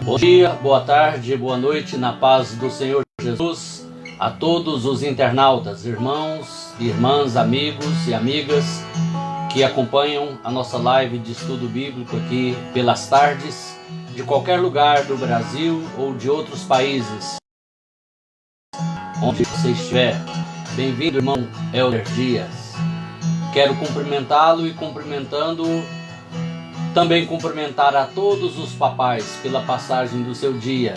Bom dia, boa tarde, boa noite, na paz do Senhor Jesus, a todos os internautas, irmãos, irmãs, amigos e amigas que acompanham a nossa live de estudo bíblico aqui pelas tardes, de qualquer lugar do Brasil ou de outros países, onde você estiver. Bem-vindo, irmão Elder Dias. Quero cumprimentá-lo e também cumprimentar a todos os papais pela passagem do seu dia.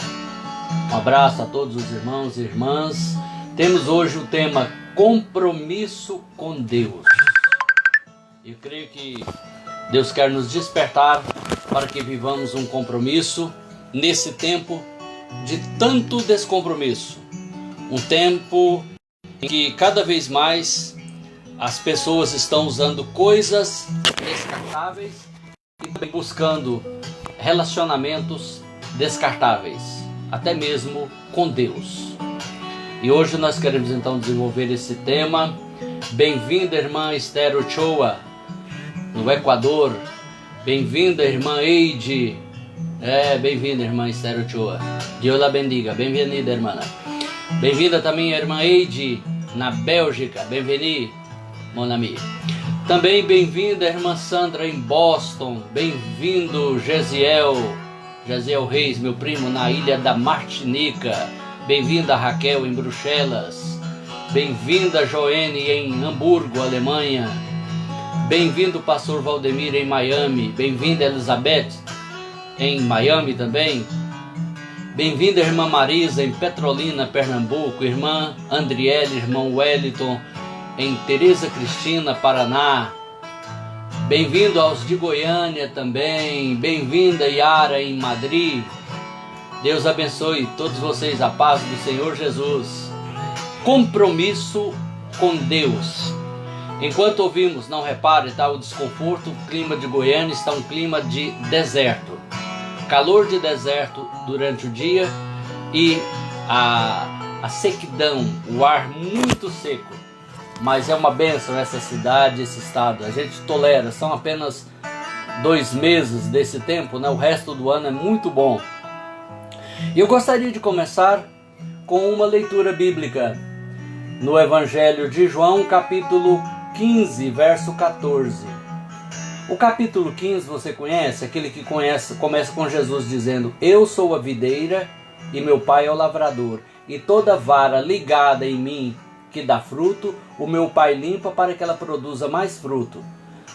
Um abraço a todos os irmãos e irmãs. Temos hoje o tema compromisso com Deus. Eu creio que Deus quer nos despertar para que vivamos um compromisso nesse tempo de tanto descompromisso. Um tempo em que cada vez mais as pessoas estão usando coisas descartáveis e também buscando relacionamentos descartáveis, até mesmo com Deus. E hoje nós queremos então desenvolver esse tema. Bem-vinda, irmã Esther Ochoa, no Equador. Bem-vinda, irmã Eide. Bem-vinda, irmã Esther Ochoa. Deus la bendiga. Bem-vinda, irmã. Bem-vinda também a irmã Eide, na Bélgica. Bem-vinda, mon ami. Também bem-vinda a irmã Sandra em Boston. Bem-vindo Gesiel Reis, meu primo, na ilha da Martinica. Bem-vinda Raquel em Bruxelas. Bem-vinda Joene em Hamburgo, Alemanha. Bem-vindo pastor Valdemir em Miami. Bem-vinda Elizabeth em Miami também. Bem-vinda irmã Marisa em Petrolina, Pernambuco. Irmã Andriele, irmão Wellington em Tereza Cristina, Paraná. Bem-vindo aos de Goiânia também. Bem-vinda Yara em Madrid. Deus abençoe todos vocês, a paz do Senhor Jesus. Compromisso com Deus. Enquanto ouvimos, não repare, está o desconforto, o clima de Goiânia está um clima de deserto. Calor de deserto durante o dia e a sequidão, o ar muito seco. Mas é uma bênção essa cidade, esse estado. A gente tolera, são apenas 2 meses desse tempo, né? O resto do ano é muito bom. E eu gostaria de começar com uma leitura bíblica no Evangelho de João, capítulo 15, verso 14. O capítulo 15 você conhece? Aquele que começa com Jesus dizendo: Eu sou a videira e meu pai é o lavrador, e toda vara ligada em mim que dá fruto, o meu pai limpa para que ela produza mais fruto.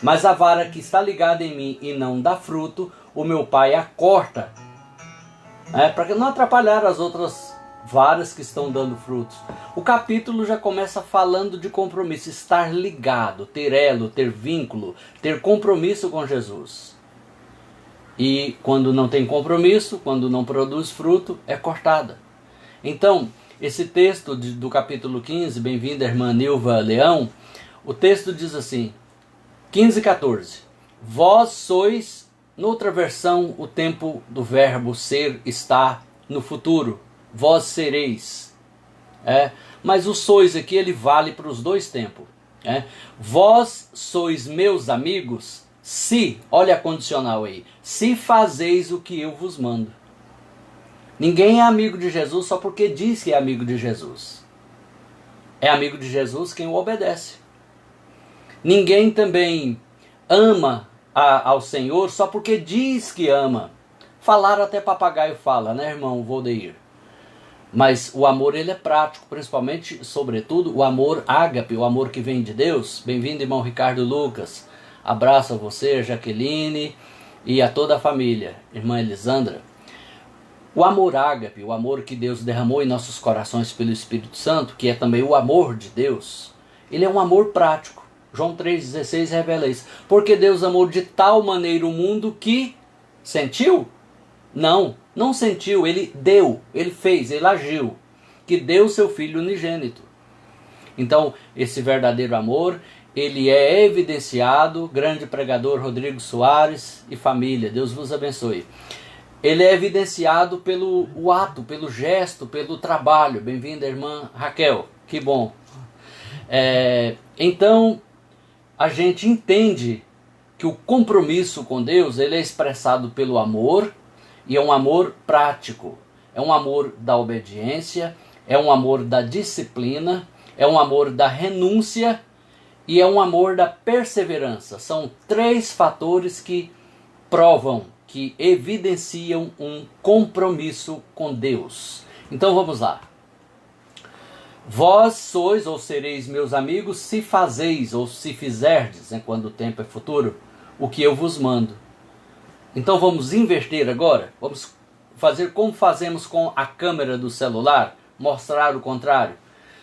Mas a vara que está ligada em mim e não dá fruto, o meu pai a corta, para não atrapalhar as outras varas que estão dando frutos. O capítulo já começa falando de compromisso, estar ligado, ter elo, ter vínculo, ter compromisso com Jesus. E quando não tem compromisso, quando não produz fruto, é cortada. Então, esse texto do capítulo 15, bem-vinda irmã Nilva Leão, o texto diz assim, 15:14, vós sois, noutra versão, o tempo do verbo ser está no futuro, vós sereis. Mas o sois aqui, ele vale para os dois tempos. Vós sois meus amigos, se, olha a condicional aí, se fazeis o que eu vos mando. Ninguém é amigo de Jesus só porque diz que é amigo de Jesus. É amigo de Jesus quem o obedece. Ninguém também ama ao Senhor só porque diz que ama. Falar até papagaio fala, né, irmão Voldeir? Mas o amor, ele é prático, principalmente, sobretudo, o amor ágape, o amor que vem de Deus. Bem-vindo, irmão Ricardo Lucas. Abraço a você, a Jaqueline e a toda a família. Irmã Elisandra. O amor ágape, o amor que Deus derramou em nossos corações pelo Espírito Santo, que é também o amor de Deus, ele é um amor prático. João 3,16 revela isso. Porque Deus amou de tal maneira o mundo que sentiu? Não sentiu, ele deu, ele fez, ele agiu. Que deu seu Filho unigênito. Então, esse verdadeiro amor, ele é evidenciado, grande pregador Rodrigo Soares e família, Deus vos abençoe. Ele é evidenciado pelo ato, pelo gesto, pelo trabalho. Bem-vinda, irmã Raquel. Que bom. Então, a gente entende que o compromisso com Deus ele é expressado pelo amor E é um amor prático, é um amor da obediência, é um amor da disciplina, é um amor da renúncia e é um amor da perseverança. São 3 fatores que provam, que evidenciam um compromisso com Deus. Então vamos lá. Vós sois ou sereis meus amigos se fazeis ou se fizerdes, quando o tempo é futuro, o que eu vos mando. Então vamos inverter agora, vamos fazer como fazemos com a câmera do celular, mostrar o contrário.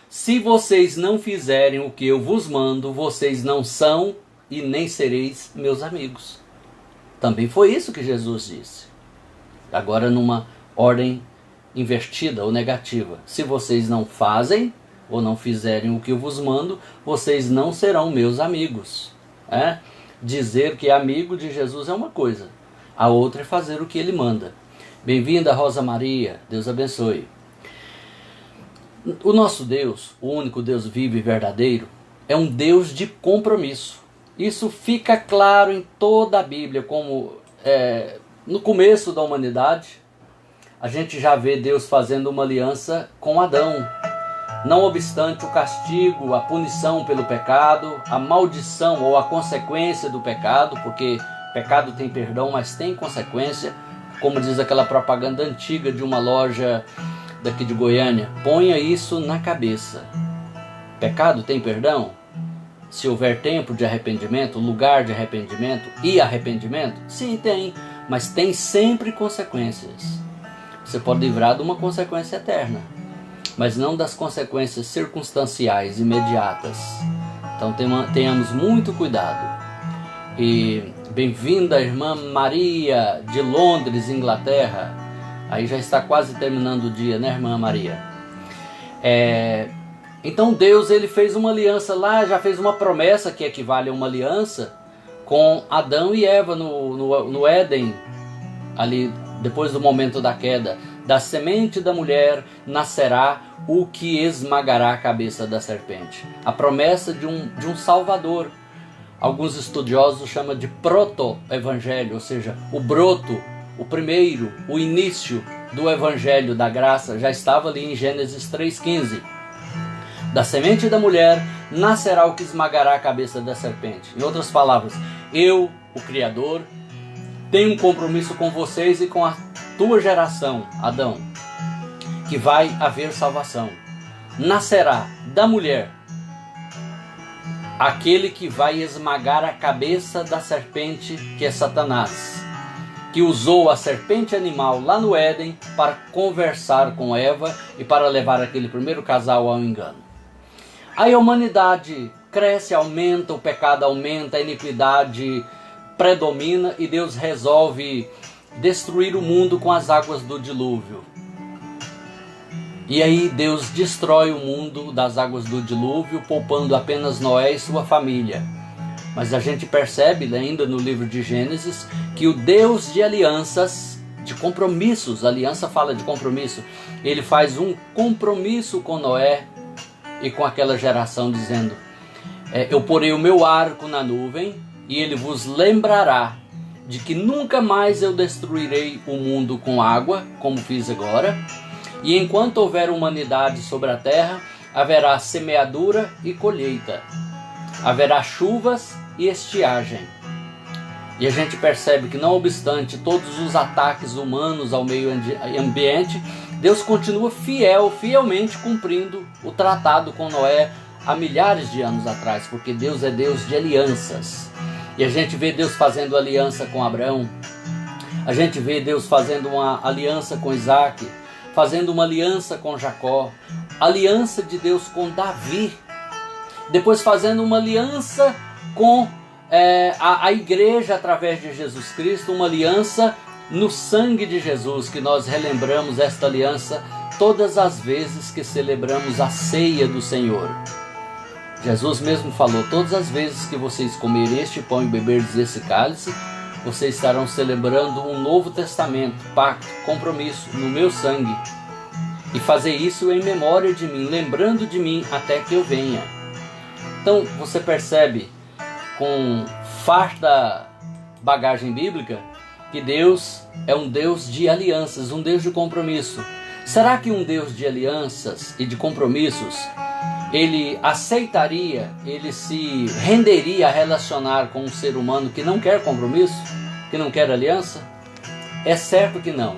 Se vocês não fizerem o que eu vos mando, vocês não são e nem sereis meus amigos. Também foi isso que Jesus disse. Agora numa ordem invertida ou negativa. Se vocês não fazem ou não fizerem o que eu vos mando, vocês não serão meus amigos. Dizer que é amigo de Jesus é uma coisa, a outra é fazer o que ele manda. Bem-vinda, Rosa Maria, Deus abençoe. O nosso Deus, o único Deus vivo e verdadeiro, é um Deus de compromisso. Isso fica claro em toda a Bíblia, como no começo da humanidade, a gente já vê Deus fazendo uma aliança com Adão. Não obstante o castigo, a punição pelo pecado, a maldição ou a consequência do pecado, porque pecado tem perdão, mas tem consequência, como diz aquela propaganda antiga de uma loja daqui de Goiânia, ponha isso na cabeça. Pecado tem perdão? Se houver tempo de arrependimento, lugar de arrependimento e arrependimento? Sim, tem, mas tem sempre consequências. Você pode livrar de uma consequência eterna, mas não das consequências circunstanciais, imediatas. Então tenhamos muito cuidado. E bem-vinda, irmã Maria, de Londres, Inglaterra. Aí já está quase terminando o dia, né, irmã Maria? Então Deus, ele fez uma aliança lá, já fez uma promessa que equivale a uma aliança com Adão e Eva no Éden, ali depois do momento da queda. Da semente da mulher nascerá o que esmagará a cabeça da serpente. A promessa de um Salvador. Alguns estudiosos chamam de proto-evangelho, ou seja, o broto, o primeiro, o início do evangelho da graça já estava ali em Gênesis 3,15. Da semente da mulher nascerá o que esmagará a cabeça da serpente. Em outras palavras, eu, o Criador, tenho um compromisso com vocês e com a tua geração, Adão, que vai haver salvação. Nascerá da mulher aquele que vai esmagar a cabeça da serpente, que é Satanás, que usou a serpente animal lá no Éden para conversar com Eva e para levar aquele primeiro casal ao engano. Aí a humanidade cresce, aumenta, o pecado aumenta, a iniquidade predomina e Deus resolve destruir o mundo com as águas do dilúvio. E aí Deus destrói o mundo das águas do dilúvio, poupando apenas Noé e sua família. Mas a gente percebe ainda no livro de Gênesis que o Deus de alianças, de compromissos, aliança fala de compromisso, ele faz um compromisso com Noé e com aquela geração dizendo, eu porei o meu arco na nuvem e ele vos lembrará de que nunca mais eu destruirei o mundo com água, como fiz agora, e enquanto houver humanidade sobre a terra, haverá semeadura e colheita, haverá chuvas e estiagem. E a gente percebe que não obstante todos os ataques humanos ao meio ambiente, Deus continua fielmente cumprindo o tratado com Noé há milhares de anos atrás, porque Deus é Deus de alianças. E a gente vê Deus fazendo aliança com Abraão, a gente vê Deus fazendo uma aliança com Isaac, fazendo uma aliança com Jacó, aliança de Deus com Davi, depois fazendo uma aliança com a igreja através de Jesus Cristo, uma aliança no sangue de Jesus, que nós relembramos esta aliança todas as vezes que celebramos a ceia do Senhor. Jesus mesmo falou, todas as vezes que vocês comerem este pão e beberdes esse cálice, vocês estarão celebrando um novo testamento, pacto, compromisso no meu sangue. E fazer isso em memória de mim, lembrando de mim até que eu venha. Então você percebe, com farta bagagem bíblica, que Deus é um Deus de alianças, um Deus de compromisso. Será que um Deus de alianças e de compromissos, ele aceitaria, ele se renderia a relacionar com um ser humano que não quer compromisso, que não quer aliança? É certo que não.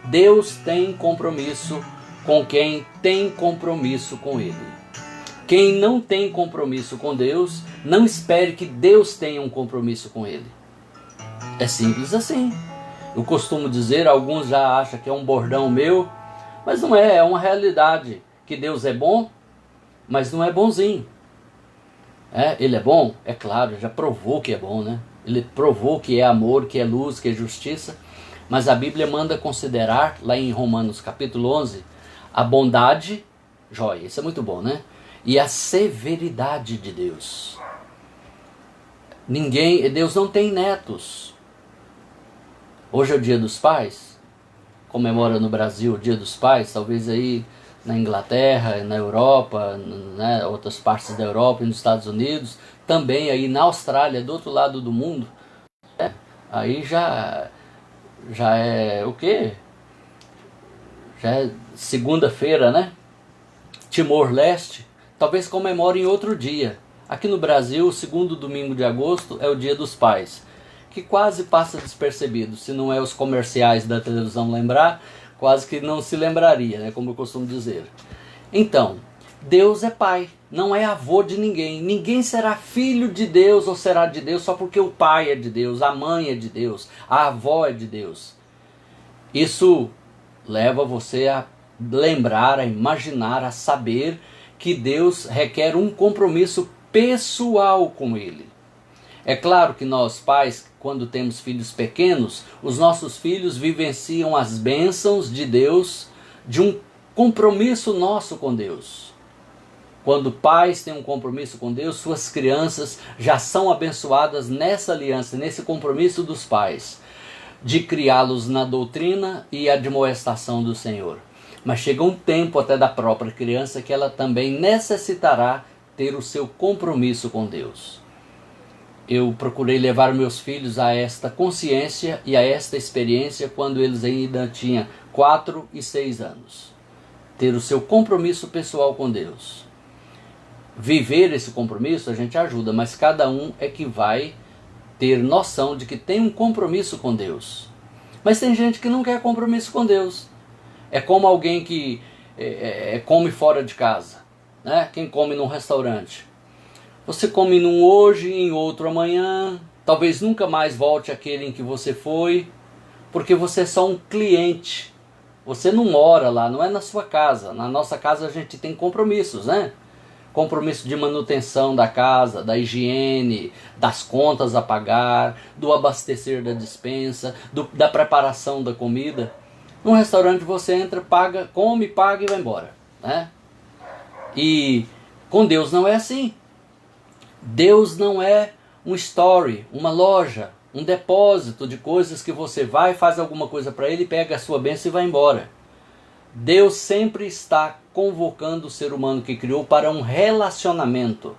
Deus tem compromisso com quem tem compromisso com Ele. Quem não tem compromisso com Deus, não espere que Deus tenha um compromisso com ele. É simples assim. Eu costumo dizer, alguns já acham que é um bordão meu, mas não é, é uma realidade. Que Deus é bom, mas não é bonzinho. Ele é bom? É claro, já provou que é bom, né? Ele provou que é amor, que é luz, que é justiça. Mas a Bíblia manda considerar, lá em Romanos capítulo 11, a bondade, joia, isso é muito bom, né? E a severidade de Deus. Deus não tem netos. Hoje é o Dia dos Pais, comemora no Brasil o Dia dos Pais, talvez aí na Inglaterra, na Europa, né, outras partes da Europa e nos Estados Unidos, também aí na Austrália, do outro lado do mundo. Aí já é o quê? Já é segunda-feira, né? Timor-Leste. Talvez comemore em outro dia. Aqui no Brasil, o segundo domingo de agosto é o Dia dos Pais, que quase passa despercebido. Se não é os comerciais da televisão lembrar, quase que não se lembraria, né? Como eu costumo dizer. Então, Deus é pai, não é avô de ninguém. Ninguém será filho de Deus ou será de Deus só porque o pai é de Deus, a mãe é de Deus, a avó é de Deus. Isso leva você a lembrar, a imaginar, a saber que Deus requer um compromisso pessoal com Ele. É claro que nós pais, quando temos filhos pequenos, os nossos filhos vivenciam as bênçãos de Deus, de um compromisso nosso com Deus. Quando pais têm um compromisso com Deus, suas crianças já são abençoadas nessa aliança, nesse compromisso dos pais, de criá-los na doutrina e admoestação do Senhor. Mas chega um tempo até da própria criança que ela também necessitará ter o seu compromisso com Deus. Eu procurei levar meus filhos a esta consciência e a esta experiência quando eles ainda tinham 4 e 6 anos. Ter o seu compromisso pessoal com Deus. Viver esse compromisso a gente ajuda, mas cada um é que vai ter noção de que tem um compromisso com Deus. Mas tem gente que não quer compromisso com Deus. É como alguém que come fora de casa, né? Quem come num restaurante. Você come num hoje, em outro amanhã, talvez nunca mais volte àquele em que você foi, porque você é só um cliente. Você não mora lá, não é na sua casa. Na nossa casa a gente tem compromissos, né? Compromisso de manutenção da casa, da higiene, das contas a pagar, do abastecer da despensa, da preparação da comida. Num restaurante você entra, paga, come, paga e vai embora, né? E com Deus não é assim. Deus não é um store, uma loja, um depósito de coisas que você vai, faz alguma coisa para Ele, pega a sua bênção e vai embora. Deus sempre está convocando o ser humano que criou para um relacionamento.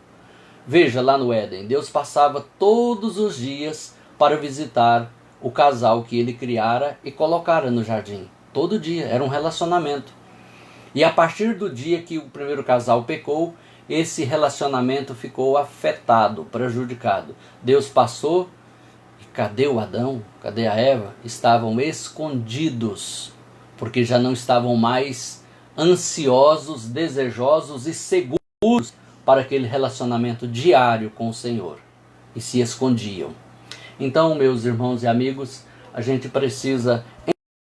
Veja, lá no Éden, Deus passava todos os dias para visitar o casal que Ele criara e colocara no jardim. Todo dia, era um relacionamento. E a partir do dia que o primeiro casal pecou, esse relacionamento ficou afetado, prejudicado. Deus passou, e cadê o Adão? Cadê a Eva? Estavam escondidos, porque já não estavam mais ansiosos, desejosos e seguros para aquele relacionamento diário com o Senhor. E se escondiam. Então, meus irmãos e amigos, a gente precisa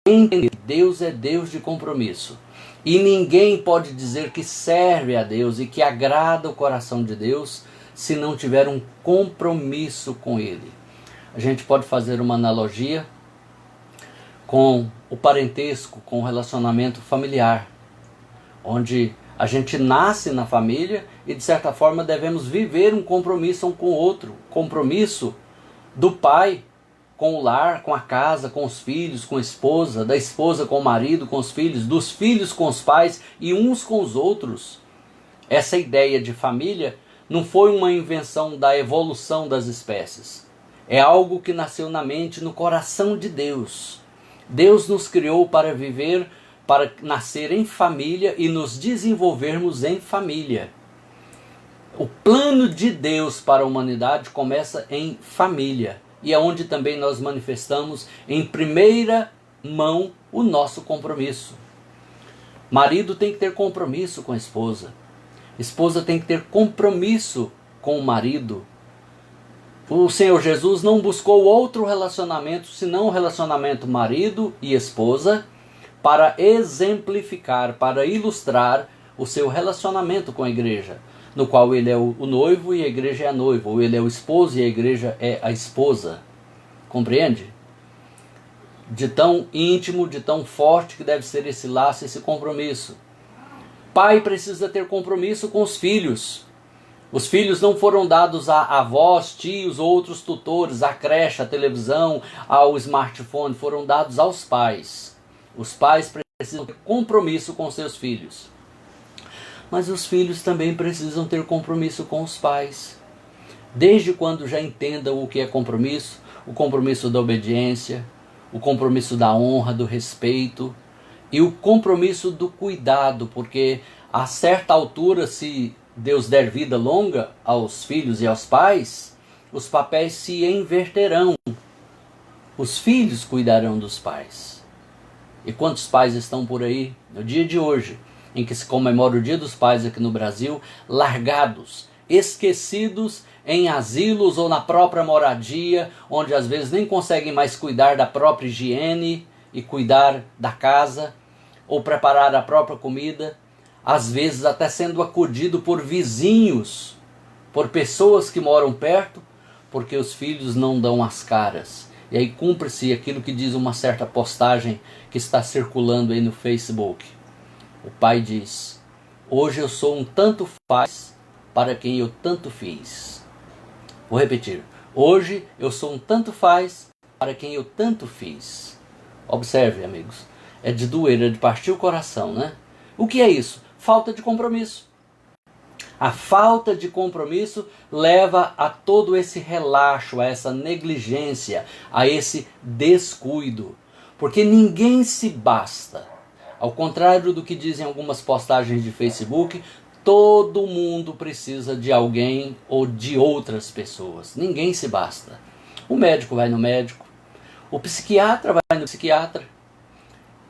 entender que Deus é Deus de compromisso. E ninguém pode dizer que serve a Deus e que agrada o coração de Deus se não tiver um compromisso com Ele. A gente pode fazer uma analogia com o parentesco, com o relacionamento familiar, onde a gente nasce na família e de certa forma devemos viver um compromisso um com o outro. Compromisso do pai com o lar, com a casa, com os filhos, com a esposa, da esposa com o marido, com os filhos, dos filhos com os pais e uns com os outros. Essa ideia de família não foi uma invenção da evolução das espécies. É algo que nasceu na mente, no coração de Deus. Deus nos criou para viver, para nascer em família e nos desenvolvermos em família. O plano de Deus para a humanidade começa em família. E é onde também nós manifestamos em primeira mão o nosso compromisso. Marido tem que ter compromisso com a esposa. Esposa tem que ter compromisso com o marido. O Senhor Jesus não buscou outro relacionamento senão o relacionamento marido e esposa para exemplificar, para ilustrar o seu relacionamento com a igreja, no qual ele é o noivo e a igreja é a noiva, ou ele é o esposo e a igreja é a esposa. Compreende? De tão íntimo, de tão forte que deve ser esse laço, esse compromisso. Pai precisa ter compromisso com os filhos. Os filhos não foram dados a avós, tios, outros tutores, à creche, à televisão, ao smartphone, foram dados aos pais. Os pais precisam ter compromisso com seus filhos. Mas os filhos também precisam ter compromisso com os pais. Desde quando já entendam o que é compromisso, o compromisso da obediência, o compromisso da honra, do respeito e o compromisso do cuidado, porque a certa altura, se Deus der vida longa aos filhos e aos pais, os papéis se inverterão. Os filhos cuidarão dos pais. E quantos pais estão por aí, no dia de hoje, em que se comemora o Dia dos Pais aqui no Brasil, largados, esquecidos em asilos ou na própria moradia, onde às vezes nem conseguem mais cuidar da própria higiene e cuidar da casa, ou preparar a própria comida, às vezes até sendo acudido por vizinhos, por pessoas que moram perto, porque os filhos não dão as caras. E aí cumpre-se aquilo que diz uma certa postagem que está circulando aí no Facebook. O pai diz: hoje eu sou um tanto faz para quem eu tanto fiz. Vou repetir. Hoje eu sou um tanto faz para quem eu tanto fiz. Observe, amigos. É de doer, é de partir o coração, né? O que é isso? Falta de compromisso. A falta de compromisso leva a todo esse relaxo, a essa negligência, a esse descuido. Porque ninguém se basta. Ao contrário do que dizem algumas postagens de Facebook, todo mundo precisa de alguém ou de outras pessoas. Ninguém se basta. O médico vai no médico, o psiquiatra vai no psiquiatra,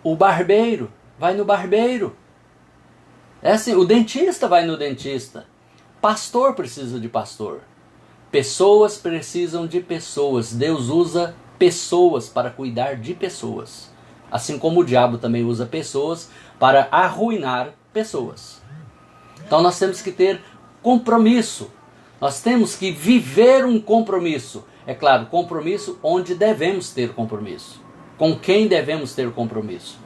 o barbeiro vai no barbeiro. É assim, o dentista vai no dentista. Pastor precisa de pastor. Pessoas precisam de pessoas. Deus usa pessoas para cuidar de pessoas. Assim como o diabo também usa pessoas para arruinar pessoas. Então nós temos que ter compromisso. Nós temos que viver um compromisso. É claro, compromisso onde devemos ter compromisso. Com quem devemos ter compromisso.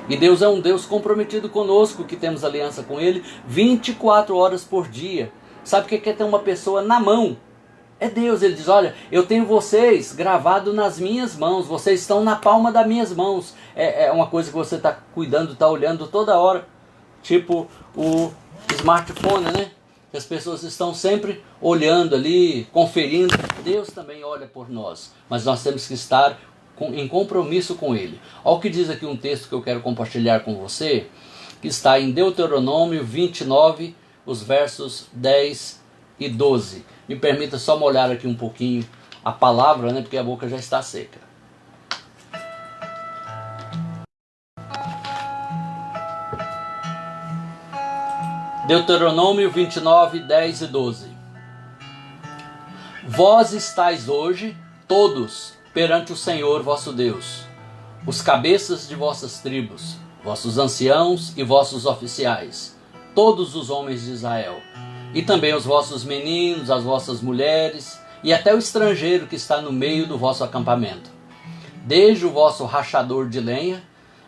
E Deus é um Deus comprometido conosco, que temos aliança com Ele 24 horas por dia. Sabe o que é ter uma pessoa na mão? É Deus. Ele diz: olha, eu tenho vocês gravado nas minhas mãos, vocês estão na palma das minhas mãos. É uma coisa que você está cuidando, está olhando toda hora. Tipo o smartphone, né? As pessoas estão sempre olhando ali, conferindo. Deus também olha por nós, mas nós temos que estar em compromisso com Ele. Olha o que diz aqui um texto que eu quero compartilhar com você, que está em Deuteronômio 29, os versos 10 e 12. Me permita só molhar aqui um pouquinho a palavra, né, porque a boca já está seca. Deuteronômio 29, 10 e 12. Vós estáis hoje, todos, perante o Senhor vosso Deus, os cabeças de vossas tribos, vossos anciãos e vossos oficiais, todos os homens de Israel, e também os vossos meninos, as vossas mulheres, e até o estrangeiro que está no meio do vosso acampamento, desde o vosso rachador de lenha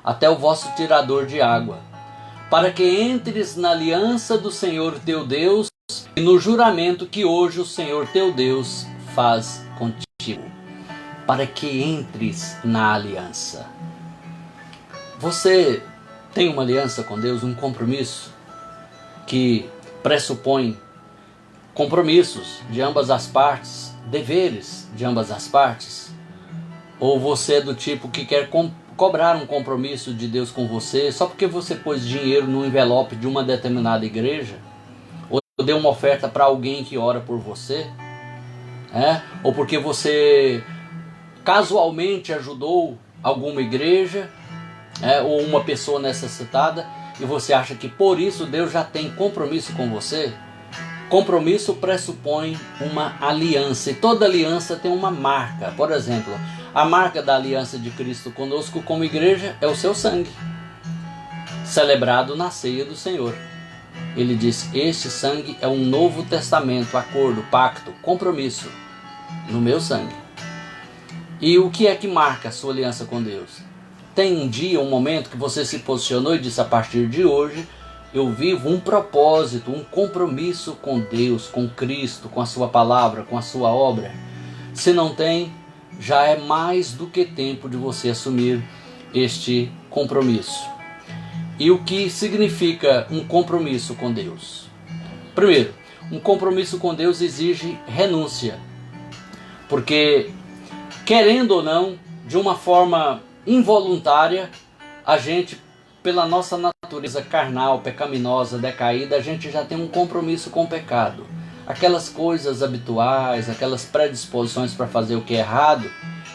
até o vosso tirador de água, para que entres na aliança do Senhor teu Deus e no juramento que hoje o Senhor teu Deus faz contigo. Para que entres na aliança. Você tem uma aliança com Deus, um compromisso que pressupõe compromissos de ambas as partes, deveres de ambas as partes? Ou você é do tipo que quer cobrar um compromisso de Deus com você só porque você pôs dinheiro no envelope de uma determinada igreja? Ou deu uma oferta para alguém que ora por você? Ou porque você casualmente ajudou alguma igreja, ou uma pessoa necessitada, e você acha que por isso Deus já tem compromisso com você? Compromisso pressupõe uma aliança, e toda aliança tem uma marca. Por exemplo, a marca da aliança de Cristo conosco como igreja é o seu sangue, celebrado na ceia do Senhor. Ele diz: este sangue é um novo testamento, acordo, pacto, compromisso no meu sangue. E o que é que marca a sua aliança com Deus? Tem um dia, um momento que você se posicionou e disse: a partir de hoje eu vivo um propósito, um compromisso com Deus, com Cristo, com a sua palavra, com a sua obra? Se não tem, já é mais do que tempo de você assumir este compromisso. E o que significa um compromisso com Deus? Primeiro, um compromisso com Deus exige renúncia. Porque, querendo ou não, de uma forma involuntária, a gente, pela nossa natureza carnal, pecaminosa, decaída, a gente já tem um compromisso com o pecado. Aquelas coisas habituais, aquelas predisposições para fazer o que é errado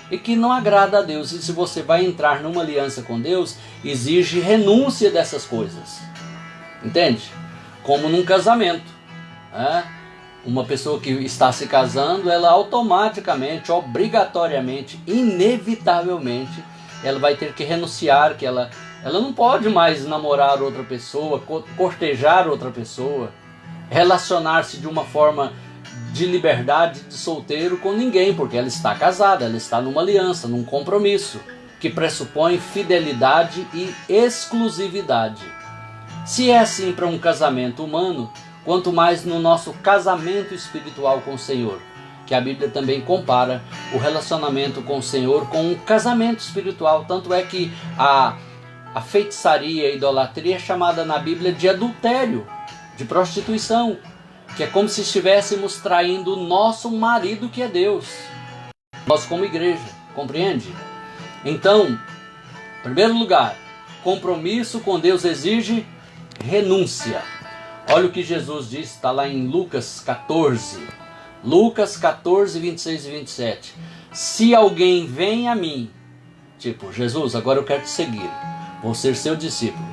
e que não agrada a Deus. E se você vai entrar numa aliança com Deus, exige renúncia dessas coisas. Entende? Como num casamento. Uma pessoa que está se casando, ela automaticamente, obrigatoriamente, inevitavelmente, ela vai ter que renunciar, que ela não pode mais namorar outra pessoa, cortejar outra pessoa, relacionar-se de uma forma de liberdade de solteiro com ninguém, porque ela está casada, ela está numa aliança, num compromisso, que pressupõe fidelidade e exclusividade. Se é assim para um casamento humano, quanto mais no nosso casamento espiritual com o Senhor, que a Bíblia também compara o relacionamento com o Senhor com um casamento espiritual. Tanto é que a feitiçaria, a idolatria é chamada na Bíblia de adultério, de prostituição, que é como se estivéssemos traindo o nosso marido, que é Deus, nós como igreja, compreende? Então, em primeiro lugar, compromisso com Deus exige renúncia. Olha o que Jesus diz, está lá em Lucas 14. Lucas 14, 26 e 27. Se alguém vem a mim, tipo, Jesus, agora eu quero te seguir, vou ser seu discípulo,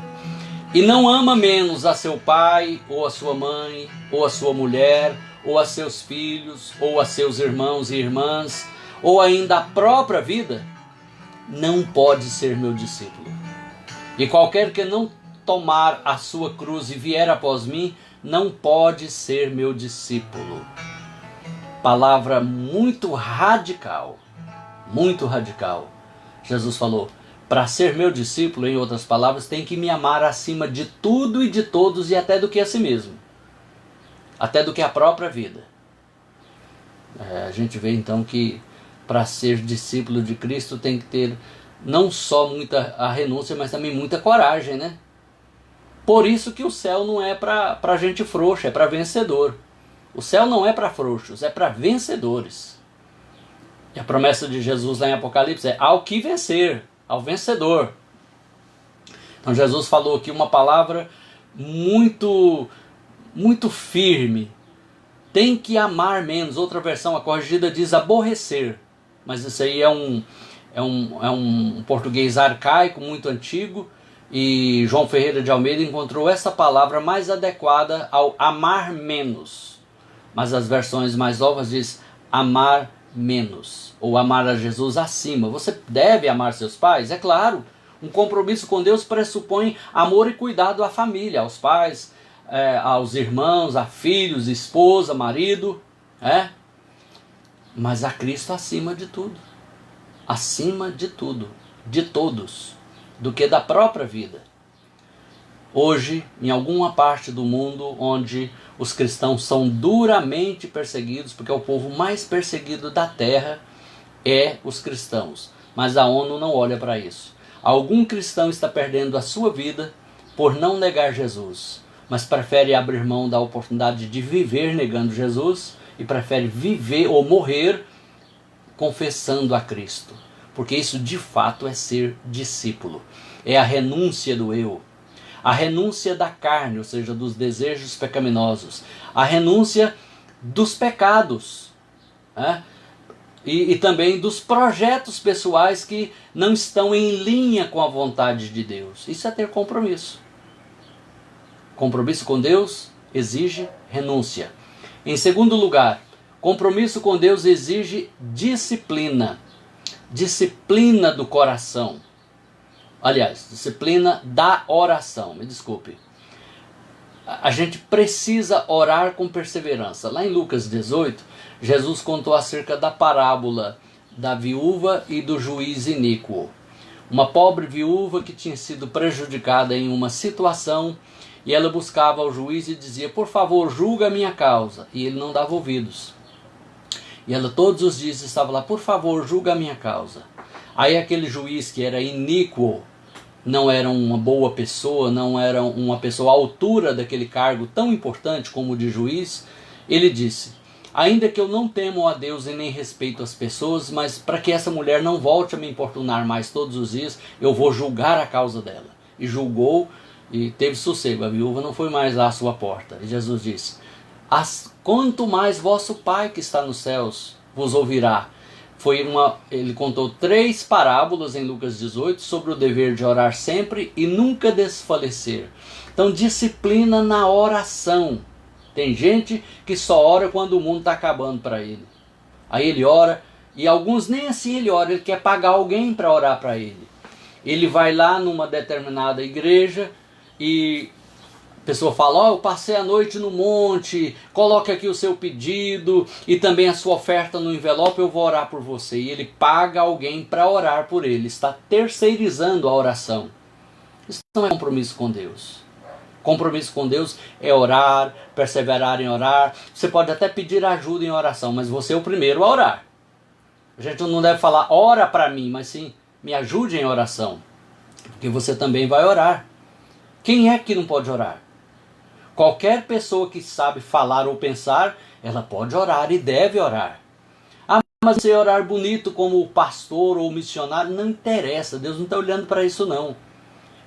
e não ama menos a seu pai, ou a sua mãe, ou a sua mulher, ou a seus filhos, ou a seus irmãos e irmãs, ou ainda a própria vida, não pode ser meu discípulo. E qualquer que não tomar a sua cruz e vier após mim, não pode ser meu discípulo. Palavra muito radical, muito radical. Jesus falou: para ser meu discípulo, em outras palavras, tem que me amar acima de tudo e de todos, e até do que a si mesmo, até do que a própria vida. A gente vê então que para ser discípulo de Cristo tem que ter não só muita a renúncia, mas também muita coragem, né? Por isso que o céu não é para gente frouxa, é para vencedor. O céu não é para frouxos, é para vencedores. E a promessa de Jesus lá em Apocalipse é: ao que vencer, ao vencedor. Então Jesus falou aqui uma palavra muito, muito firme. Tem que amar menos. Outra versão, a corrigida, diz aborrecer. Mas isso aí é um português arcaico, muito antigo. E João Ferreira de Almeida encontrou essa palavra mais adequada ao amar menos. Mas as versões mais novas diz amar menos, ou amar a Jesus acima. Você deve amar seus pais? É claro. Um compromisso com Deus pressupõe amor e cuidado à família, aos pais, aos irmãos, a filhos, esposa, marido. Mas a Cristo acima de tudo. Acima de tudo, de todos, do que da própria vida. Hoje, em alguma parte do mundo onde os cristãos são duramente perseguidos, porque é o povo mais perseguido da terra é os cristãos, mas a ONU não olha para isso. Algum cristão está perdendo a sua vida por não negar Jesus, mas prefere abrir mão da oportunidade de viver negando Jesus e prefere viver ou morrer confessando a Cristo. Porque isso de fato é ser discípulo. É a renúncia do eu. A renúncia da carne, ou seja, dos desejos pecaminosos. A renúncia dos pecados. Né? E também dos projetos pessoais que não estão em linha com a vontade de Deus. Isso é ter compromisso. Compromisso com Deus exige renúncia. Em segundo lugar, compromisso com Deus exige disciplina. Disciplina do coração. Aliás, disciplina da oração, me desculpe. A gente precisa orar com perseverança. Lá em Lucas 18, Jesus contou acerca da parábola da viúva e do juiz iníquo. Uma pobre viúva que tinha sido prejudicada em uma situação e ela buscava ao juiz e dizia: por favor, julga a minha causa. E ele não dava ouvidos. E ela todos os dias estava lá: por favor, julga a minha causa. Aí aquele juiz que era iníquo, não era uma boa pessoa, não era uma pessoa à altura daquele cargo tão importante como o de juiz, ele disse: ainda que eu não temo a Deus e nem respeito as pessoas, mas para que essa mulher não volte a me importunar mais todos os dias, eu vou julgar a causa dela. E julgou e teve sossego, a viúva não foi mais à sua porta. E Jesus disse: quanto mais vosso Pai que está nos céus vos ouvirá. Ele contou 3 parábolas em Lucas 18 sobre o dever de orar sempre e nunca desfalecer. Então, disciplina na oração. Tem gente que só ora quando o mundo está acabando para ele. Aí ele ora, e alguns nem assim ele ora, ele quer pagar alguém para orar para ele. Ele vai lá numa determinada igreja e a pessoa fala: eu passei a noite no monte, coloque aqui o seu pedido e também a sua oferta no envelope, eu vou orar por você. E ele paga alguém para orar por ele, está terceirizando a oração. Isso não é compromisso com Deus. Compromisso com Deus é orar, perseverar em orar. Você pode até pedir ajuda em oração, mas você é o primeiro a orar. A gente não deve falar: ora para mim, mas sim, me ajude em oração, porque você também vai orar. Quem é que não pode orar? Qualquer pessoa que sabe falar ou pensar, ela pode orar e deve orar. Ah, mas você orar bonito como pastor ou missionário, não interessa. Deus não está olhando para isso não.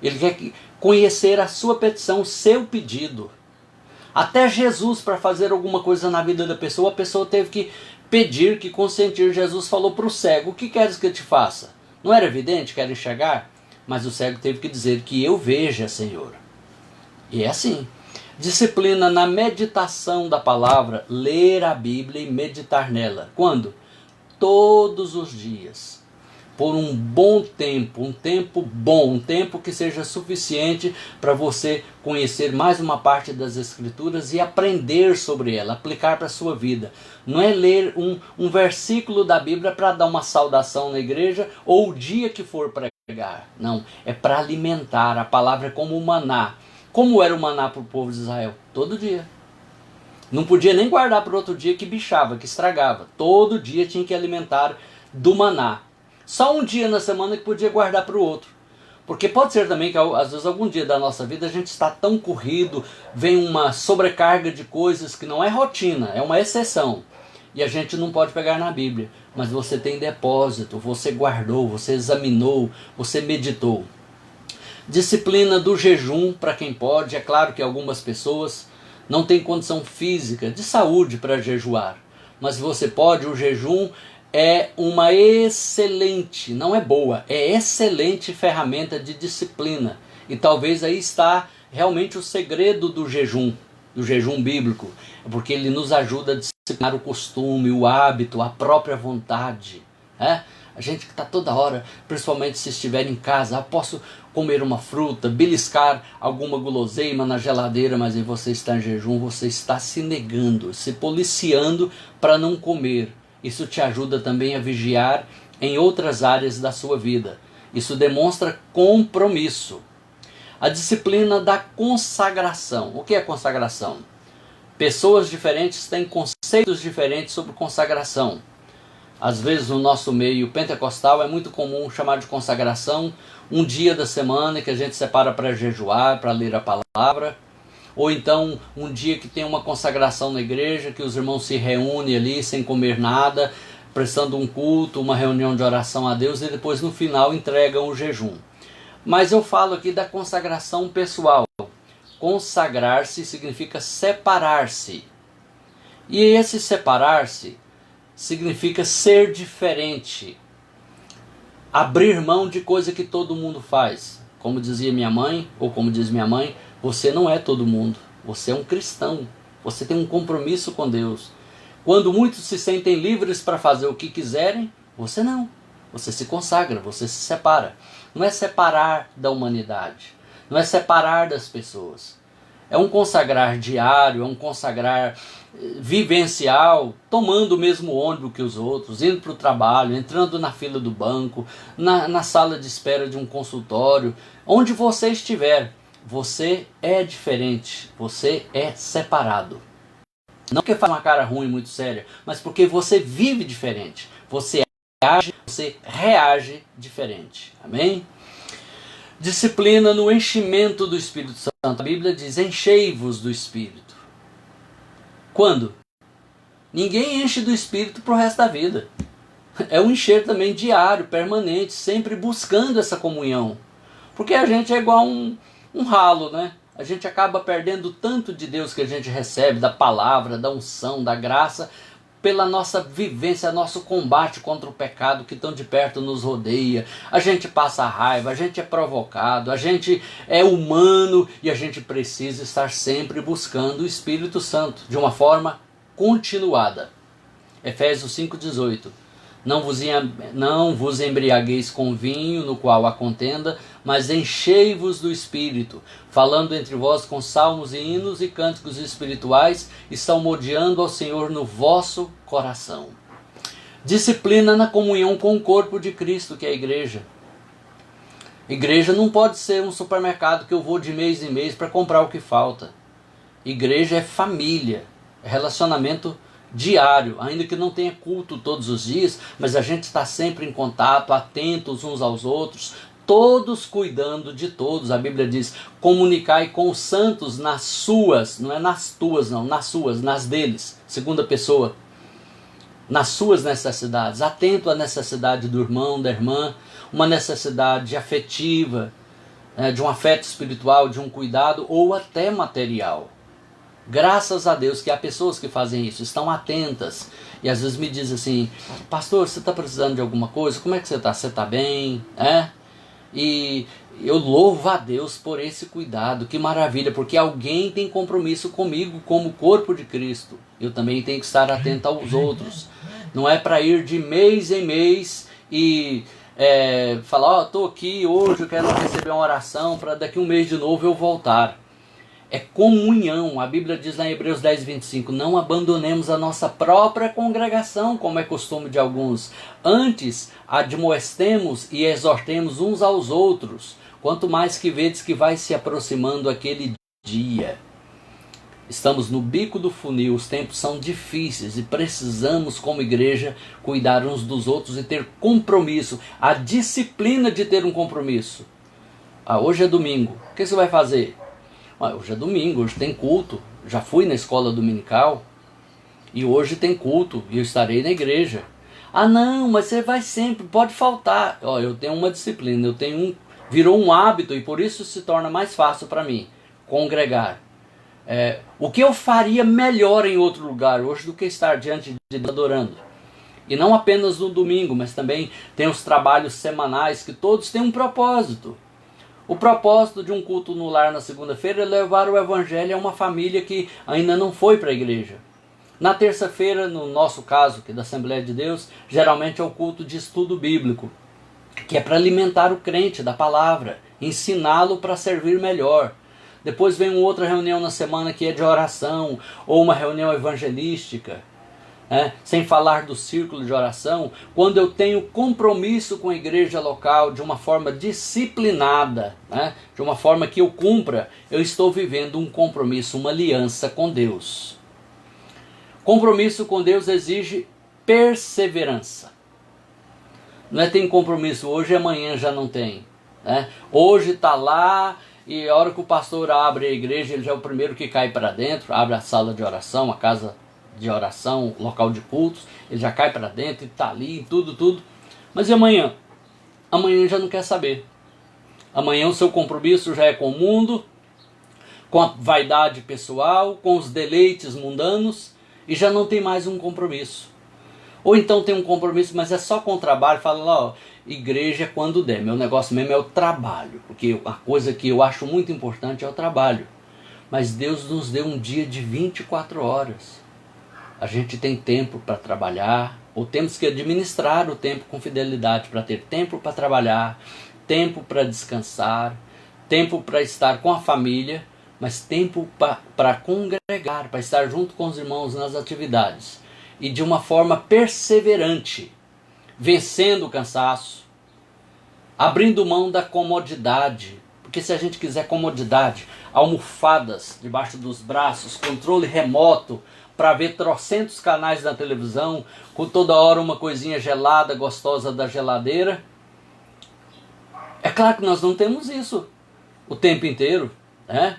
Ele quer conhecer a sua petição, o seu pedido. Até Jesus, para fazer alguma coisa na vida da pessoa, a pessoa teve que pedir, que consentir. Jesus falou para o cego: o que queres que eu te faça? Não era evidente que era enxergar? Mas o cego teve que dizer: que eu veja, Senhor. E é assim. Disciplina na meditação da palavra, ler a Bíblia e meditar nela. Quando? Todos os dias. Por um bom tempo, um tempo bom, um tempo que seja suficiente para você conhecer mais uma parte das Escrituras e aprender sobre ela, aplicar para a sua vida. Não é ler um versículo da Bíblia para dar uma saudação na igreja ou o dia que for pregar. Não, é para alimentar. A palavra é como o maná. Como era o maná para o povo de Israel? Todo dia. Não podia nem guardar para o outro dia que bichava, que estragava. Todo dia tinha que alimentar do maná. Só um dia na semana que podia guardar para o outro. Porque pode ser também que às vezes algum dia da nossa vida a gente está tão corrido, vem uma sobrecarga de coisas que não é rotina, é uma exceção. E a gente não pode pegar na Bíblia. Mas você tem depósito, você guardou, você examinou, você meditou. Disciplina do jejum para quem pode. É claro que algumas pessoas não têm condição física, de saúde para jejuar. Mas se você pode, o jejum é uma excelente, não é boa, é excelente ferramenta de disciplina. E talvez aí está realmente o segredo do jejum bíblico. Porque ele nos ajuda a disciplinar o costume, o hábito, a própria vontade. A gente que está toda hora, principalmente se estiver em casa, posso comer uma fruta, beliscar alguma guloseima na geladeira, mas aí você está em jejum, você está se negando, se policiando para não comer. Isso te ajuda também a vigiar em outras áreas da sua vida. Isso demonstra compromisso. A disciplina da consagração. O que é consagração? Pessoas diferentes têm conceitos diferentes sobre consagração. Às vezes no nosso meio pentecostal é muito comum chamar de consagração um dia da semana que a gente separa para jejuar, para ler a palavra. ou então um dia que tem uma consagração na igreja, que os irmãos se reúnem ali sem comer nada, prestando um culto, uma reunião de oração a Deus, e depois no final entregam o jejum. Mas eu falo aqui da consagração pessoal. Consagrar-se significa separar-se. E esse separar-se significa ser diferente. Abrir mão de coisa que todo mundo faz. Como dizia minha mãe, ou como diz minha mãe, você não é todo mundo. Você é um cristão. Você tem um compromisso com Deus. Quando muitos se sentem livres para fazer o que quiserem, você não. Você se consagra, você se separa. Não é separar da humanidade. Não é separar das pessoas. É um consagrar diário, é um consagrar vivencial, tomando o mesmo ônibus que os outros, indo para o trabalho, entrando na fila do banco, na sala de espera de um consultório. Onde você estiver, você é diferente, você é separado. Não porque faz uma cara ruim, muito séria, mas porque você vive diferente. Você age, você reage diferente. Amém? Disciplina no enchimento do Espírito Santo. A Bíblia diz, enchei-vos do Espírito. Quando? Ninguém enche do Espírito para o resto da vida. É um encher também diário, permanente, sempre buscando essa comunhão. Porque a gente é igual um ralo, né? A gente acaba perdendo tanto de Deus que a gente recebe, da palavra, da unção, da graça, pela nossa vivência, nosso combate contra o pecado que tão de perto nos rodeia. A gente passa raiva, a gente é provocado, a gente é humano e a gente precisa estar sempre buscando o Espírito Santo de uma forma continuada. Efésios 5,18. Não vos embriagueis com vinho, no qual há contenda, mas enchei-vos do Espírito, falando entre vós com salmos e hinos e cânticos espirituais, e salmodiando ao Senhor no vosso coração. Disciplina na comunhão com o corpo de Cristo, que é a igreja. Igreja não pode ser um supermercado que eu vou de mês em mês para comprar o que falta. Igreja é família, é relacionamento diário, ainda que não tenha culto todos os dias, mas a gente está sempre em contato, atentos uns aos outros, todos cuidando de todos. A Bíblia diz, comunicai com os santos nas suas, não é nas tuas não, nas suas, nas deles, segunda pessoa, nas suas necessidades, atento à necessidade do irmão, da irmã, uma necessidade afetiva, de um afeto espiritual, de um cuidado ou até material. Graças a Deus que há pessoas que fazem isso, estão atentas. E às vezes me dizem assim, pastor, você está precisando de alguma coisa? Como é que você está? Você está bem? E eu louvo a Deus por esse cuidado, que maravilha, porque alguém tem compromisso comigo como corpo de Cristo. Eu também tenho que estar atento aos outros. Não é para ir de mês em mês e falar, estou aqui hoje, eu quero receber uma oração para daqui um mês de novo eu voltar. É comunhão. A Bíblia diz lá em Hebreus 10:25, não abandonemos a nossa própria congregação, como é costume de alguns. Antes, admoestemos e exortemos uns aos outros, quanto mais que vedes que vai se aproximando aquele dia. Estamos no bico do funil, os tempos são difíceis e precisamos, como igreja, cuidar uns dos outros e ter compromisso, a disciplina de ter um compromisso. Hoje é domingo, o que você vai fazer? Hoje é domingo, hoje tem culto, já fui na escola dominical e hoje tem culto e eu estarei na igreja. Não, mas você vai sempre, pode faltar. Eu tenho uma disciplina, virou um hábito e por isso se torna mais fácil para mim congregar. O que eu faria melhor em outro lugar hoje do que estar diante de Deus adorando? E não apenas no domingo, mas também tem os trabalhos semanais que todos têm um propósito. O propósito de um culto no lar na segunda-feira é levar o evangelho a uma família que ainda não foi para a igreja. Na terça-feira, no nosso caso, que é da Assembleia de Deus, geralmente é o culto de estudo bíblico, que é para alimentar o crente da palavra, ensiná-lo para servir melhor. Depois vem uma outra reunião na semana que é de oração, ou uma reunião evangelística. Sem falar do círculo de oração, quando eu tenho compromisso com a igreja local de uma forma disciplinada, de uma forma que eu cumpra, eu estou vivendo um compromisso, uma aliança com Deus. Compromisso com Deus exige perseverança. Não tem compromisso hoje e amanhã já não tem. Hoje está lá e a hora que o pastor abre a igreja, ele já é o primeiro que cai para dentro, abre a sala de oração, a casa de oração, local de cultos, ele já cai para dentro e está ali, tudo. Mas e amanhã? Amanhã já não quer saber. Amanhã o seu compromisso já é com o mundo, com a vaidade pessoal, com os deleites mundanos, e já não tem mais um compromisso. Ou então tem um compromisso, mas é só com o trabalho, fala lá, ó, igreja é quando der, meu negócio mesmo é o trabalho, porque a coisa que eu acho muito importante é o trabalho. Mas Deus nos deu um dia de 24 horas. A gente tem tempo para trabalhar, ou temos que administrar o tempo com fidelidade para ter tempo para trabalhar, tempo para descansar, tempo para estar com a família, mas tempo para congregar, para estar junto com os irmãos nas atividades. E de uma forma perseverante, vencendo o cansaço, abrindo mão da comodidade. Porque se a gente quiser comodidade, almofadas debaixo dos braços, controle remoto, para ver trocentos canais na televisão, com toda hora uma coisinha gelada, gostosa da geladeira. É claro que nós não temos isso o tempo inteiro, né?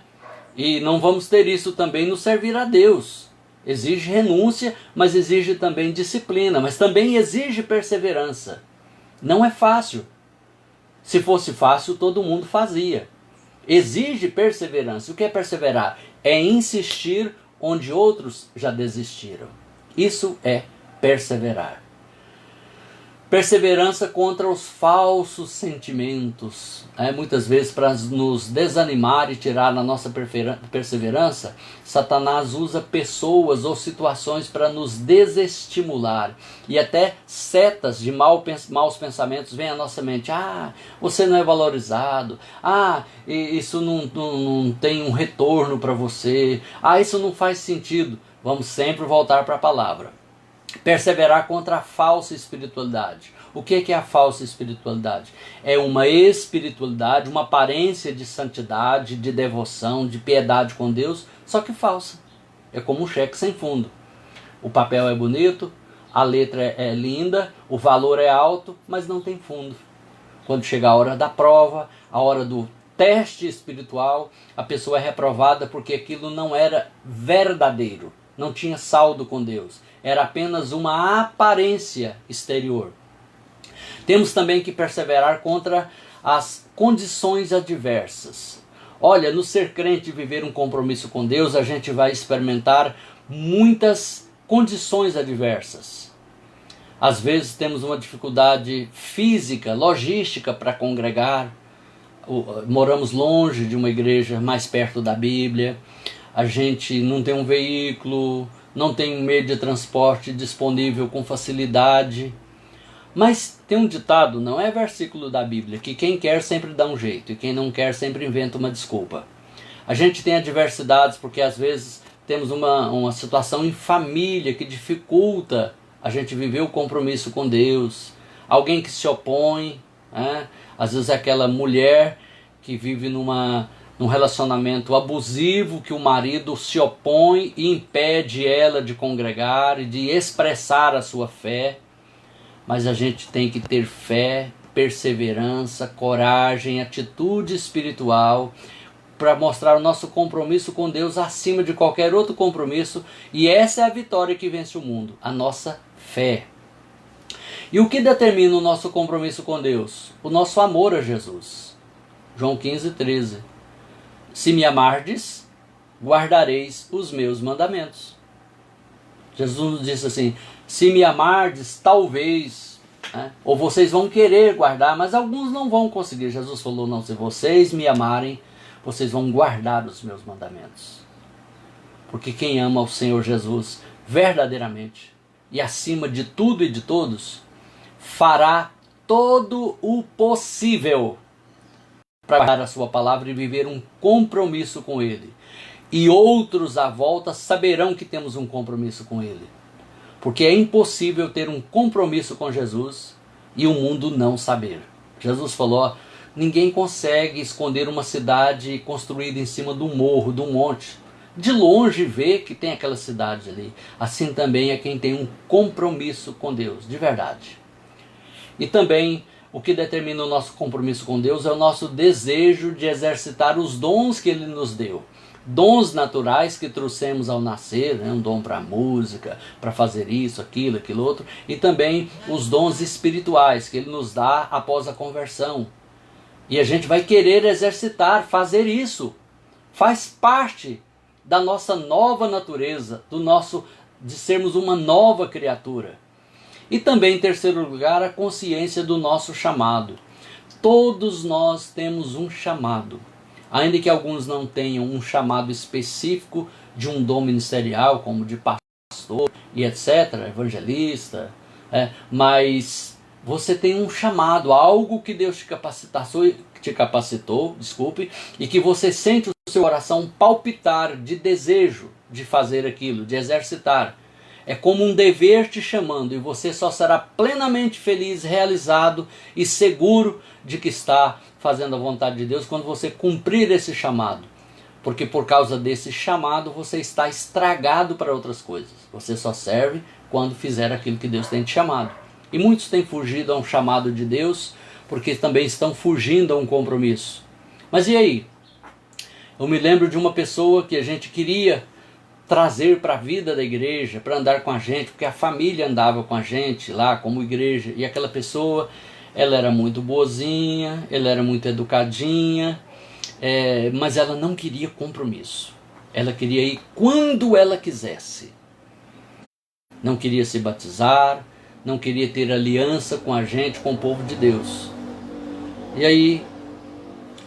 E não vamos ter isso também no servir a Deus. Exige renúncia, mas exige também disciplina, mas também exige perseverança. Não é fácil. Se fosse fácil, todo mundo fazia. Exige perseverança. O que é perseverar? É insistir onde outros já desistiram. Isso é perseverar. Perseverança contra os falsos sentimentos. Muitas vezes, para nos desanimar e tirar a nossa perseverança, Satanás usa pessoas ou situações para nos desestimular. E até setas de maus pensamentos vêm à nossa mente. Ah, você não é valorizado. Ah, isso não tem um retorno para você. Ah, isso não faz sentido. Vamos sempre voltar para a palavra. Perseverar contra a falsa espiritualidade. O que é a falsa espiritualidade? É uma espiritualidade, uma aparência de santidade, de devoção, de piedade com Deus, só que falsa. É como um cheque sem fundo. O papel é bonito, a letra é linda, o valor é alto, mas não tem fundo. Quando chega a hora da prova, a hora do teste espiritual, a pessoa é reprovada porque aquilo não era verdadeiro. Não tinha saldo com Deus. Era apenas uma aparência exterior. Temos também que perseverar contra as condições adversas. Olha, no ser crente e viver um compromisso com Deus, a gente vai experimentar muitas condições adversas. Às vezes temos uma dificuldade física, logística para congregar. Moramos longe de uma igreja mais perto da Bíblia. A gente não tem um veículo, não tem um meio de transporte disponível com facilidade. Mas tem um ditado, não é versículo da Bíblia, que quem quer sempre dá um jeito e quem não quer sempre inventa uma desculpa. A gente tem adversidades porque às vezes temos uma situação em família que dificulta a gente viver o compromisso com Deus. Alguém que se opõe, né? Às vezes é aquela mulher que vive num relacionamento abusivo, que o marido se opõe e impede ela de congregar e de expressar a sua fé. Mas a gente tem que ter fé, perseverança, coragem, atitude espiritual para mostrar o nosso compromisso com Deus acima de qualquer outro compromisso. E essa é a vitória que vence o mundo, a nossa fé. E o que determina o nosso compromisso com Deus? O nosso amor a Jesus. João 15:13. Se me amardes, guardareis os meus mandamentos. Jesus disse assim, se me amardes, talvez, né? Ou vocês vão querer guardar, mas alguns não vão conseguir. Jesus falou, não, se vocês me amarem, vocês vão guardar os meus mandamentos. Porque quem ama o Senhor Jesus verdadeiramente, e acima de tudo e de todos, fará todo o possível para guardar a sua palavra e viver um compromisso com Ele. E outros à volta saberão que temos um compromisso com Ele. Porque é impossível ter um compromisso com Jesus e o mundo não saber. Jesus falou, ninguém consegue esconder uma cidade construída em cima de um morro, de um monte. De longe vê que tem aquela cidade ali. Assim também é quem tem um compromisso com Deus, de verdade. E também o que determina o nosso compromisso com Deus é o nosso desejo de exercitar os dons que Ele nos deu. Dons naturais que trouxemos ao nascer, né? Um dom para a música, para fazer isso, aquilo outro. E também os dons espirituais que Ele nos dá após a conversão. E a gente vai querer exercitar, fazer isso. Faz parte da nossa nova natureza, de sermos uma nova criatura. E também, em terceiro lugar, a consciência do nosso chamado. Todos nós temos um chamado. Ainda que alguns não tenham um chamado específico de um dom ministerial, como de pastor e etc., evangelista, mas você tem um chamado, algo que Deus te capacitou, e que você sente o seu coração palpitar de desejo de fazer aquilo, de exercitar. É como um dever te chamando, e você só será plenamente feliz, realizado e seguro de que está fazendo a vontade de Deus quando você cumprir esse chamado. Porque por causa desse chamado você está estragado para outras coisas. Você só serve quando fizer aquilo que Deus tem te chamado. E muitos têm fugido a um chamado de Deus porque também estão fugindo a um compromisso. Mas e aí? Eu me lembro de uma pessoa que a gente queria trazer para a vida da igreja, para andar com a gente, porque a família andava com a gente lá como igreja, e aquela pessoa, ela era muito boazinha, ela era muito educadinha, mas ela não queria compromisso. Ela queria ir quando ela quisesse. Não queria se batizar, não queria ter aliança com a gente, com o povo de Deus. E aí,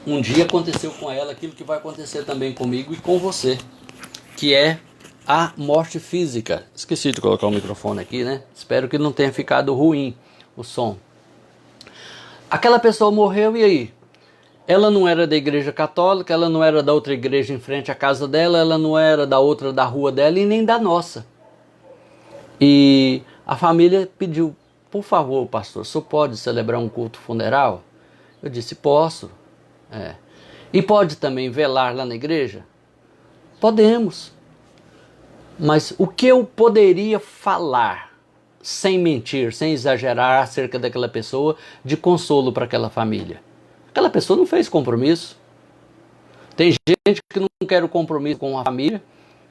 um dia aconteceu com ela aquilo que vai acontecer também comigo e com você, que é a morte física. Esqueci de colocar o microfone aqui, né? Espero que não tenha ficado ruim o som. Aquela pessoa morreu, e aí? Ela não era da igreja católica, ela não era da outra igreja em frente à casa dela, ela não era da outra da rua dela e nem da nossa. E a família pediu: por favor, pastor, o senhor pode celebrar um culto funeral? Eu disse: posso. E pode também velar lá na igreja? Podemos. Mas o que eu poderia falar, sem mentir, sem exagerar, acerca daquela pessoa, de consolo para aquela família? Aquela pessoa não fez compromisso. Tem gente que não quer o compromisso com a família,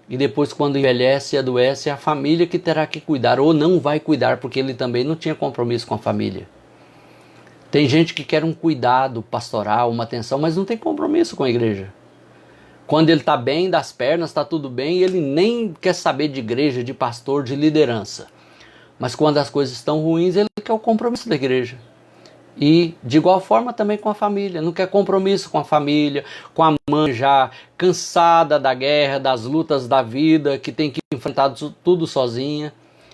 e depois, quando envelhece e adoece, é a família que terá que cuidar, ou não vai cuidar, porque ele também não tinha compromisso com a família. Tem gente que quer um cuidado pastoral, uma atenção, mas não tem compromisso com a igreja. Quando ele está bem das pernas, está tudo bem, ele nem quer saber de igreja, de pastor, de liderança. Mas quando as coisas estão ruins, ele quer o compromisso da igreja. E de igual forma também com a família. Não quer compromisso com a família, com a mãe já cansada da guerra, das lutas da vida, que tem que enfrentar tudo sozinha.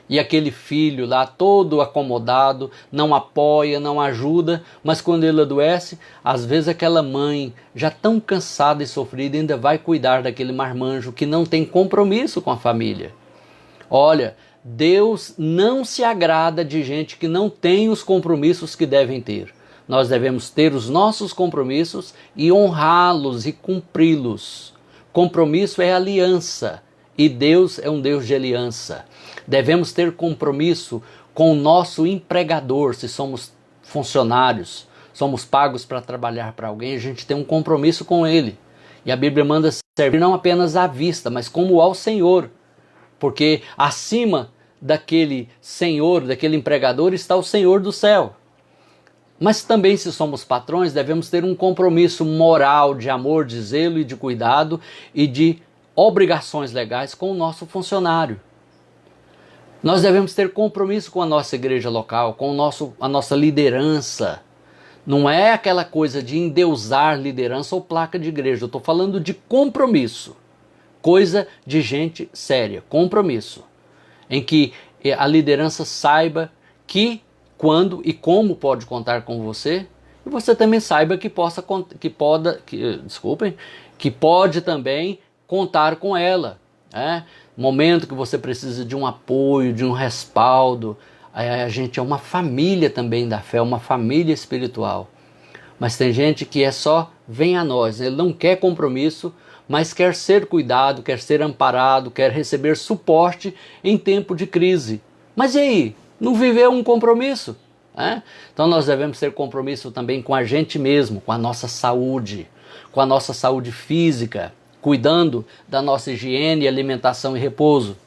E aquele filho lá todo acomodado, não apoia, não ajuda, mas quando ele adoece, às vezes aquela mãe já tão cansada e sofrida ainda vai cuidar daquele marmanjo que não tem compromisso com a família. Olha, Deus não se agrada de gente que não tem os compromissos que devem ter. Nós devemos ter os nossos compromissos e honrá-los e cumpri-los. Compromisso é aliança. E Deus é um Deus de aliança. Devemos ter compromisso com o nosso empregador, se somos funcionários, somos pagos para trabalhar para alguém, a gente tem um compromisso com ele. E a Bíblia manda servir não apenas à vista, mas como ao Senhor. Porque acima daquele Senhor, daquele empregador, está o Senhor do céu. Mas também, se somos patrões, devemos ter um compromisso moral, de amor, de zelo e de cuidado e de obrigações legais com o nosso funcionário. Nós devemos ter compromisso com a nossa igreja local, com a nossa liderança. Não é aquela coisa de endeusar liderança ou placa de igreja. Eu estou falando de compromisso. Coisa de gente séria. Compromisso. Em que a liderança saiba que, quando e como pode contar com você. E você também saiba que pode também contar com ela. Momento que você precisa de um apoio, de um respaldo. A gente é uma família também da fé, uma família espiritual. Mas tem gente que é só vem a nós, ele não quer compromisso, mas quer ser cuidado, quer ser amparado, quer receber suporte em tempo de crise. Mas e aí? Não viveu um compromisso? né? Então nós devemos ter compromisso também com a gente mesmo, com a nossa saúde física, cuidando da nossa higiene, alimentação e repouso,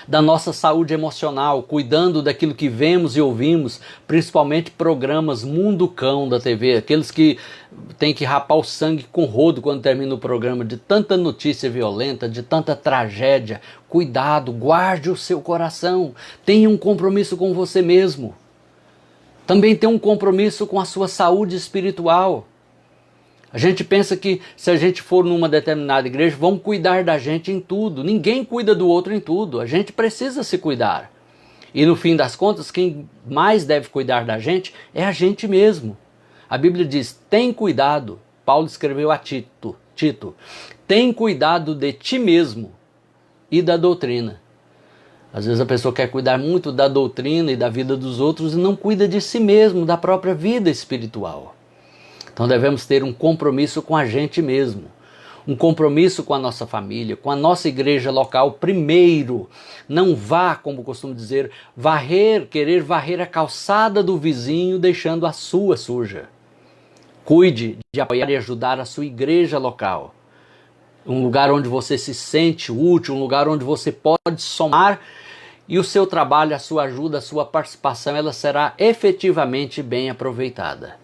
da nossa saúde emocional, cuidando daquilo que vemos e ouvimos, principalmente programas Mundo Cão da TV, aqueles que têm que rapar o sangue com rodo quando termina o programa, de tanta notícia violenta, de tanta tragédia. Cuidado, guarde o seu coração, tenha um compromisso com você mesmo. Também tenha um compromisso com a sua saúde espiritual. A gente pensa que se a gente for numa determinada igreja, vão cuidar da gente em tudo. Ninguém cuida do outro em tudo. A gente precisa se cuidar. E no fim das contas, quem mais deve cuidar da gente é a gente mesmo. A Bíblia diz, tem cuidado. Paulo escreveu a Tito, tem cuidado de ti mesmo e da doutrina. Às vezes a pessoa quer cuidar muito da doutrina e da vida dos outros e não cuida de si mesmo, da própria vida espiritual. Então devemos ter um compromisso com a gente mesmo, um compromisso com a nossa família, com a nossa igreja local primeiro. Não vá, como costumo dizer, querer varrer a calçada do vizinho deixando a sua suja. Cuide de apoiar e ajudar a sua igreja local. Um lugar onde você se sente útil, um lugar onde você pode somar e o seu trabalho, a sua ajuda, a sua participação, ela será efetivamente bem aproveitada.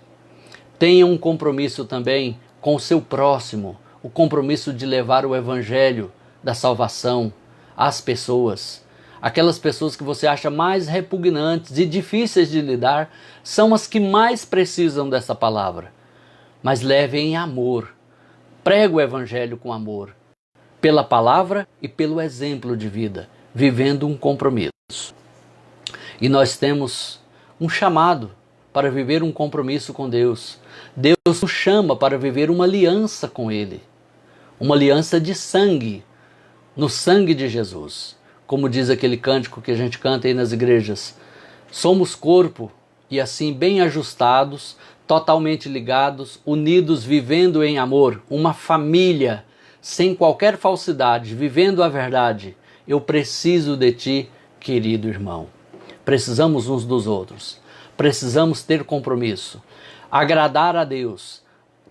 Tenha um compromisso também com o seu próximo, o compromisso de levar o evangelho da salvação às pessoas. Aquelas pessoas que você acha mais repugnantes e difíceis de lidar são as que mais precisam dessa palavra. Mas leve em amor, pregue o evangelho com amor, pela palavra e pelo exemplo de vida, vivendo um compromisso. E nós temos um chamado para viver um compromisso com Deus. Deus nos chama para viver uma aliança com Ele. Uma aliança de sangue, no sangue de Jesus. Como diz aquele cântico que a gente canta aí nas igrejas. Somos corpo e assim bem ajustados, totalmente ligados, unidos, vivendo em amor. Uma família, sem qualquer falsidade, vivendo a verdade. Eu preciso de ti, querido irmão. Precisamos uns dos outros. Precisamos ter compromisso. Agradar a Deus,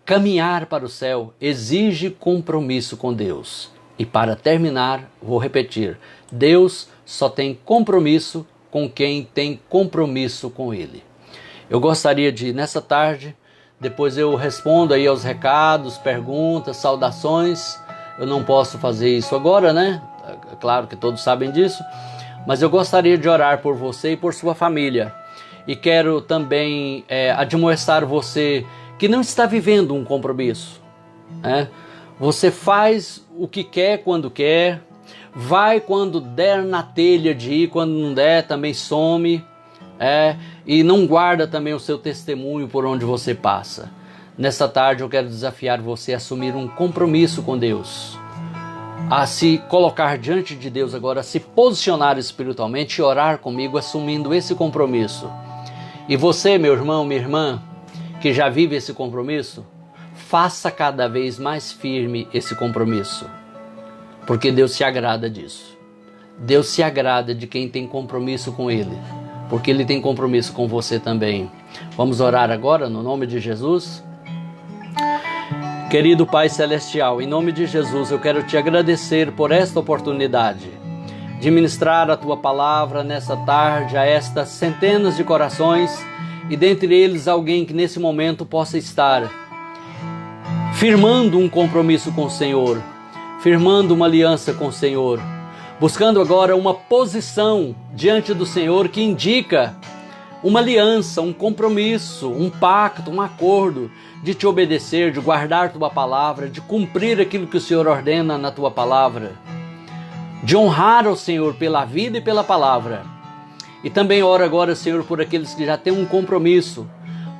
caminhar para o céu, exige compromisso com Deus. E para terminar, vou repetir, Deus só tem compromisso com quem tem compromisso com Ele. Eu gostaria de, nessa tarde, depois eu respondo aí aos recados, perguntas, saudações. Eu não posso fazer isso agora, né? É claro que todos sabem disso. Mas eu gostaria de orar por você e por sua família. E quero também admoestar você que não está vivendo um compromisso. Você faz o que quer quando quer, vai quando der na telha de ir, quando não der também some, e não guarda também o seu testemunho por onde você passa. Nessa tarde eu quero desafiar você a assumir um compromisso com Deus, a se colocar diante de Deus agora, a se posicionar espiritualmente e orar comigo assumindo esse compromisso. E você, meu irmão, minha irmã, que já vive esse compromisso, faça cada vez mais firme esse compromisso, porque Deus se agrada disso. Deus se agrada de quem tem compromisso com Ele, porque Ele tem compromisso com você também. Vamos orar agora no nome de Jesus? Querido Pai Celestial, em nome de Jesus eu quero te agradecer por esta oportunidade de ministrar a Tua palavra nessa tarde a estas centenas de corações e dentre eles alguém que nesse momento possa estar firmando um compromisso com o Senhor, firmando uma aliança com o Senhor, buscando agora uma posição diante do Senhor que indica uma aliança, um compromisso, um pacto, um acordo de te obedecer, de guardar Tua palavra, de cumprir aquilo que o Senhor ordena na Tua palavra, de honrar ao Senhor pela vida e pela palavra. E também oro agora, Senhor, por aqueles que já têm um compromisso,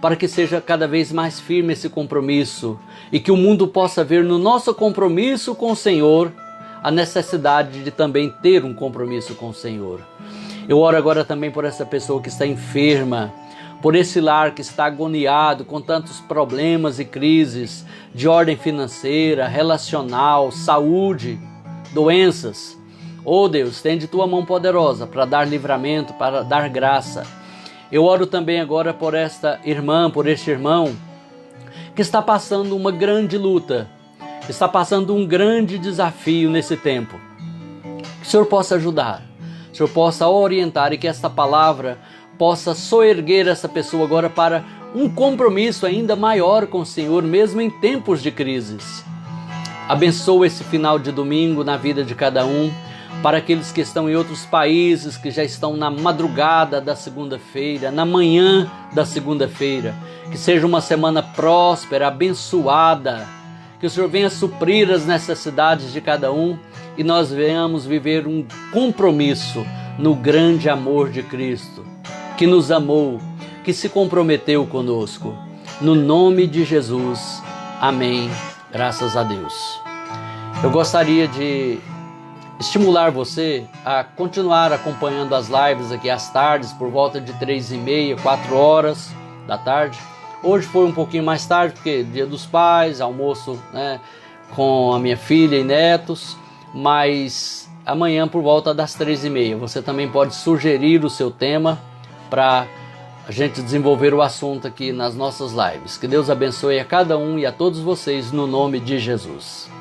para que seja cada vez mais firme esse compromisso e que o mundo possa ver no nosso compromisso com o Senhor a necessidade de também ter um compromisso com o Senhor. Eu oro agora também por essa pessoa que está enferma, por esse lar que está agoniado com tantos problemas e crises de ordem financeira, relacional, saúde, doenças. Oh Deus, estende Tua mão poderosa para dar livramento, para dar graça. Eu oro também agora por esta irmã, por este irmão, que está passando uma grande luta, que está passando um grande desafio nesse tempo. Que o Senhor possa ajudar, que o Senhor possa orientar e que esta palavra possa soerguer essa pessoa agora para um compromisso ainda maior com o Senhor, mesmo em tempos de crises. Abençoa esse final de domingo na vida de cada um, para aqueles que estão em outros países, que já estão na madrugada da segunda-feira, na manhã da segunda-feira. Que seja uma semana próspera, abençoada, que o Senhor venha suprir as necessidades de cada um e nós venhamos viver um compromisso no grande amor de Cristo, que nos amou, que se comprometeu conosco. No nome de Jesus, amém. Graças a Deus. Eu gostaria de estimular você a continuar acompanhando as lives aqui às tardes, por volta de 3h30, 4 horas da tarde. Hoje foi um pouquinho mais tarde, porque Dia dos Pais, almoço, né, com a minha filha e netos, mas amanhã por volta das 3h30. Você também pode sugerir o seu tema para a gente desenvolver o assunto aqui nas nossas lives. Que Deus abençoe a cada um e a todos vocês no nome de Jesus.